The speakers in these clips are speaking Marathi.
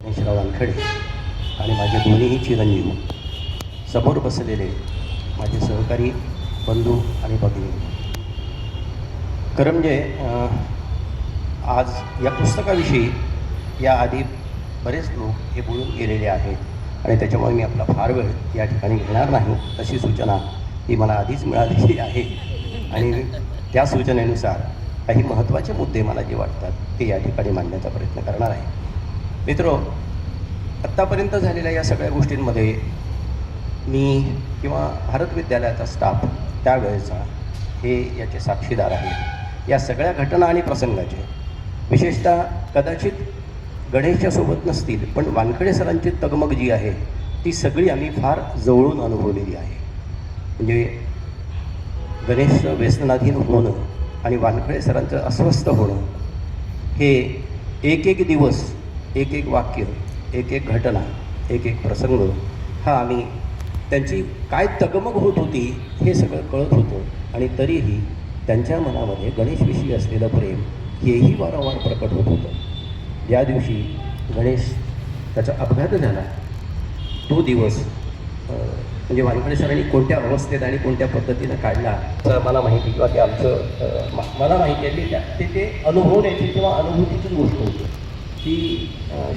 गणेशराव वानखडे आणि माझे दोन्हीही चिरंजीव समोर बसलेले माझे सहकारी बंधू आणि भगिनी. खरं म्हणजे आज या पुस्तकाविषयी याआधी बरेच लोक हे बोलून गेलेले आहेत आणि त्याच्यामुळे मी आपला फार वेळ या ठिकाणी घेणार नाही. तशी सूचना ही मला आधीच मिळालेली आहे आणि त्या सूचनेनुसार काही महत्त्वाचे मुद्दे मला जे वाटतात ते या ठिकाणी मांडण्याचा प्रयत्न करणार आहे. मित्रो, आत्तापर्यंत झालेल्या या सगळ्या गोष्टींमध्ये मी किंवा भारत विद्यालयाचा स्टाफ त्यावेळेचा हे याचे साक्षीदार आहेत. या सगळ्या घटना आणि प्रसंगाचे विशेषतः कदाचित गणेशच्यासोबत नसतील, पण वानखडे सरांची तगमग जी आहे ती सगळी आम्ही फार जवळून अनुभवलेली आहे. म्हणजे गणेशचं व्यसनाधीन होणं आणि वानखडे सरांचं अस्वस्थ होणं हे एक एक दिवस, एक एक वाक्य, एक एक घटना, एक एक प्रसंग हा आम्ही त्यांची काय तगमग होत होती हे सगळं कळत होतं आणि तरीही त्यांच्या मनामध्ये गणेशविषयी असलेलं प्रेम हेही वारंवार प्रकट होत होतं. ज्या दिवशी गणेश त्याचा अपघात झाला तो दिवस म्हणजे वानखडे सरांनी कोणत्या अवस्थेत आणि कोणत्या पद्धतीनं काढला तर मला माहिती किंवा ते आमचं मला माहिती आहे की ते अनुभवण्याची किंवा अनुभूतीचीच गोष्ट होती. ती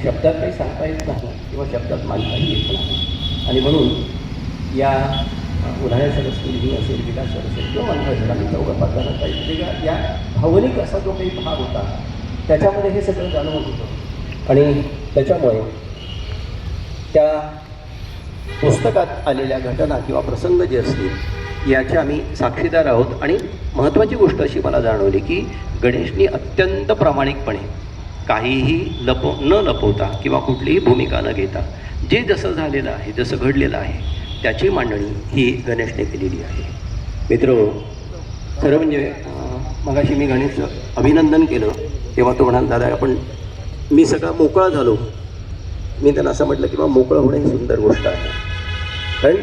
शब्दात काही सांगता येत नाही किंवा शब्दात मांडताही येत नाही. आणि म्हणून या उन्हाळ्या सर असतील, ही असेल, विकास सर असेल किंवा वानखडे सरांनी चौघा पाचजण काही या भावनिक असा जो काही भाग होता त्याच्यामध्ये हे सगळं जाणवत होतं. आणि त्याच्यामुळे त्या पुस्तकात आलेल्या घटना किंवा प्रसंग जे असतील याचे आम्ही साक्षीदार आहोत. आणि महत्त्वाची गोष्ट अशी मला जाणवली की गणेशनी अत्यंत प्रामाणिकपणे काहीही न लपवता किंवा कुठलीही भूमिका न घेता जे जसं झालेलं आहे, जसं घडलेलं आहे त्याची मांडणी ही गणेशने केलेली आहे. मित्र, खरं म्हणजे मगाशी मी गणेशचं अभिनंदन केलं तेव्हा तो म्हणाला, दादा आपण मी सगळा मोकळा झालो. मी त्यांना असं म्हटलं की मोकळं होणं ही सुंदर गोष्ट आहे. कारण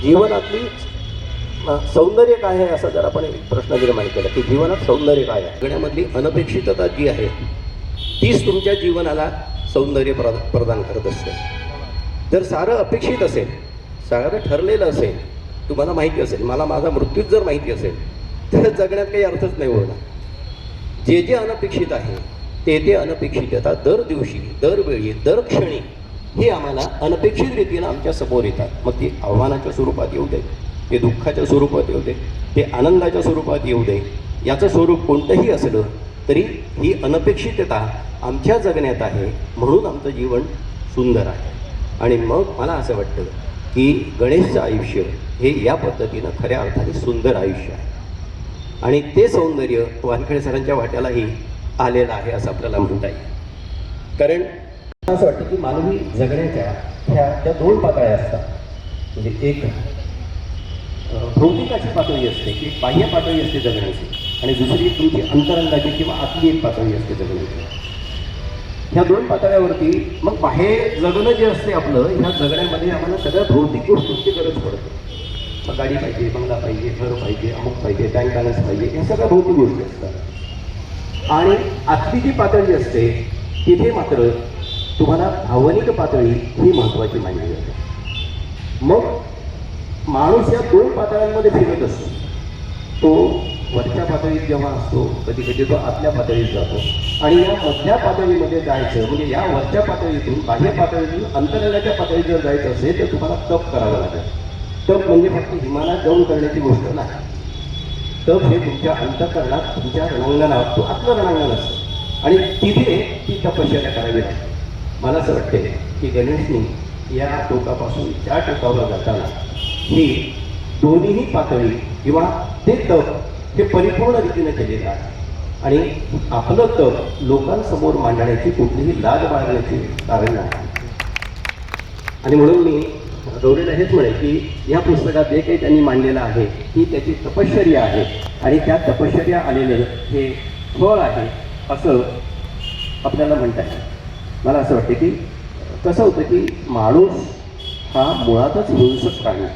जीवनातली सौंदर्य काय आहे असा जर आपण एक प्रश्न निर्माण केला की जीवनात सौंदर्य काय आहे. गण्यामधली अनपेक्षितता जी आहे तीच तुमच्या जीवनाला सौंदर्य प्रदान करत असते. जर सारं अपेक्षित असेल, सारं ठरलेलं असेल, तुम्हाला माहिती असेल, मला माझा मृत्यूच जर माहिती असेल तर जगण्यात काही अर्थच नाही उरणार. जे जे अनपेक्षित आहे ते अनपेक्षितता दर दिवशी, दरवेळी, दर क्षणी हे आम्हाला अनपेक्षित रीतीनं आमच्या समोर येतात. मग ती आव्हानाच्या स्वरूपात येऊ दे, ते दुःखाच्या स्वरूपात येऊ दे, ते आनंदाच्या स्वरूपात येऊ दे, याचं स्वरूप कोणतंही असलं तरी ही अनपेक्षितता आमच्या जगण्यात आहे म्हणून आमचं जीवन सुंदर आहे. आणि मग मला असं वाटतं की गणेशचं आयुष्य हे या पद्धतीनं खऱ्या अर्थाने सुंदर आयुष्य आहे. आणि ते सौंदर्य वानखडे सरांच्या वाट्यालाही आलेलं आहे असं आपल्याला म्हणता येईल. कारण असं वाटतं की मानवी जगण्याच्या त्या दोन पातळ्या असतात. म्हणजे एक भौतिकाची पातळी असते की बाह्य पातळी असते जगण्याची, आणि दुसरी तुमची अंतरंगाची किंवा आतली एक पातळी असते जगण्याची. ह्या दोन पातळ्यावरती मग बाहेर जगणं जे असते आपलं, ह्या जगण्यामध्ये आम्हाला सगळ्या भौतिक गोष्टींची गरज पडते. मग गाडी पाहिजे, बंगला पाहिजे, घर पाहिजे, अमुक पाहिजे, बँक बॅलन्स पाहिजे, ह्या सगळ्या भौतिक गोष्टी असतात. आणि आतली जी पातळी असते तिथे मात्र तुम्हाला भावनिक पातळी ही महत्त्वाची मानली जाते. मग माणूस या दोन पातळ्यांमध्ये फिरत असतो. तो वरच्या पातळीत जेव्हा असतो कधी कधी तो आतल्या पातळीत जातो. आणि या मधल्या पातळीमध्ये जायचं म्हणजे या वरच्या पातळीतून, बाह्य पातळीतून अंतरंगाच्या पातळीत जर जायचं असेल तर तुम्हाला तप करावं लागेल. तप म्हणजे फक्त हिमालयात जाऊन करण्याची गोष्ट नाही. तप हे तुमच्या अंतःकरणात, तुमच्या रणांगणात, तो आतलं रणांगण असतं आणि तिथे ती तपश्चर्या करावी लागते. मला असं वाटते की गणेशनी या टोकापासून त्या टोकावर जाताना ही दोन्हीही पातळी किंवा ते तप हे परिपूर्ण रीतीने केलेलं आहे. आणि आपलं तप लोकांसमोर मांडण्याची कुठलीही लाज बाळगण्याची कारण नाही. आणि म्हणून मी गौरीला हेच म्हणेल की या पुस्तकात जे काही त्यांनी मांडलेलं आहे ही त्याची तपश्चर्या आहे आणि त्या तपश्चर्या आलेलं हे फळ आहे असं आपल्याला म्हणता येईल. मला असं वाटतं की कसं होतं की माणूस हा मुळातच हिंसक प्राणी.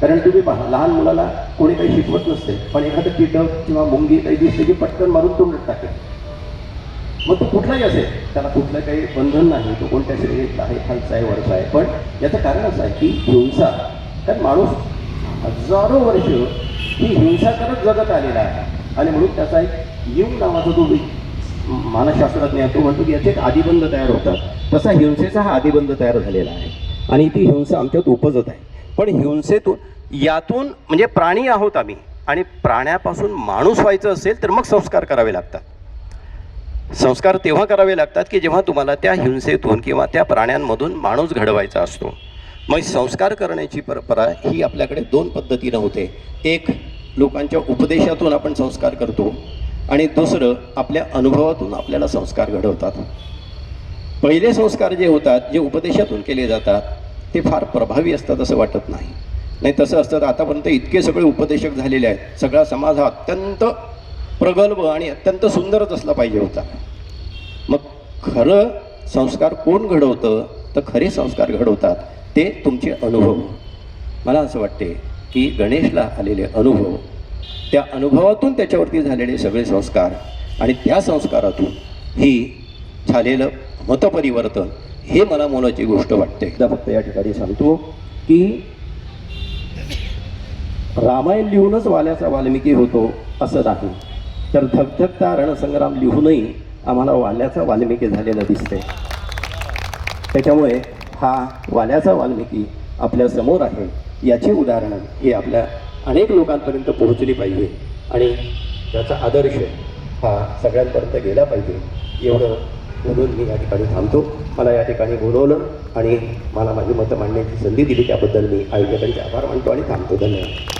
कारण तुम्ही पहा, लहान मुलाला कोणी काही शिकवत नसते, पण एखादं कीटक किंवा मुंगी काही दिसते की पटकन मारून तोंडात टाकेल. मग तो कुठलाही असेल, त्याला कुठलं काही बंधन नाही, तो कोणत्या श्रेणीतला आहे, खालचा आहे, वरचा आहे. पण याचं कारण असं आहे की हिंसा, कारण माणूस हजारो वर्ष ही हिंसा करत जगत आलेला आहे. आणि म्हणून त्याचा एक युग नावाचा जो मानसशास्त्रज्ञ आहे तो म्हणतो की याचे एक आदिबंध तयार होतात. तसा हिंसेचा हा आदिबंध तयार झालेला आहे आणि ती हिंसा आमच्यात उपजत आहे. पण हिंसेतून यातून म्हणजे प्राणी आहोत आम्ही, आणि प्राण्यापासून माणूस व्हायचं असेल तर मग संस्कार करावे लागतात. संस्कार तेव्हा करावे लागतात की जेव्हा तुम्हाला त्या हिंसेतून किंवा त्या प्राण्यांमधून माणूस घडवायचा असतो. मग संस्कार करण्याची परंपरा ही आपल्याकडे दोन पद्धतीनं होते. एक, लोकांच्या उपदेशातून आपण संस्कार करतो, आणि दुसरं, आपल्या अनुभवातून आपल्याला संस्कार घडवतात. पहिले संस्कार जे होतात, जे उपदेशातून केले जातात, ते फार प्रभावी असतात असं वाटत नाही. नाही तसं असतं तर आतापर्यंत इतके सगळे उपदेशक झालेले आहेत, सगळा समाज हा अत्यंत प्रगल्भ आणि अत्यंत सुंदरच असला पाहिजे होता. मग खरं संस्कार कोण घडवतं, तर खरे संस्कार घडवतात ते तुमचे अनुभव. मला असं वाटते की गणेशला आलेले अनुभव, त्या अनुभवातून त्याच्यावरती झालेले सगळे संस्कार, आणि त्या संस्कारातून ही झालेलं मतपरिवर्तन, हे मला मोलाची गोष्ट वाटते. एकदा फक्त या ठिकाणी सांगतो की रामायण लिहूनच वाल्याचा वाल्मिकी होतो असं नाही, तर धगधगता रणसंग्राम लिहूनही आम्हाला वाल्याचा वाल्मिकी झालेला दिसते. त्याच्यामुळे हा वाल्याचा वाल्मिकी आपल्या समोर आहे, याची उदाहरणं ही आपल्या अनेक लोकांपर्यंत पोहोचली पाहिजे, आणि त्याचा आदर्श हा सगळ्यांपर्यंत गेला पाहिजे. एवढं म्हणून मी या ठिकाणी थांबतो. मला या ठिकाणी बोलवलं आणि मला माझी मतं मांडण्याची संधी दिली, त्याबद्दल मी आयोजकांचे आभार मानतो आणि थांबतो. धन्यवाद.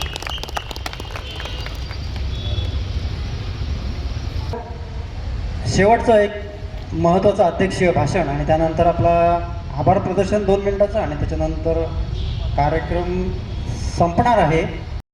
शेवटचं एक महत्त्वाचं अध्यक्षीय भाषण, आणि त्यानंतर आपला आभार प्रदर्शन 2 मिनिटाचं, आणि त्याच्यानंतर कार्यक्रम संपणार आहे.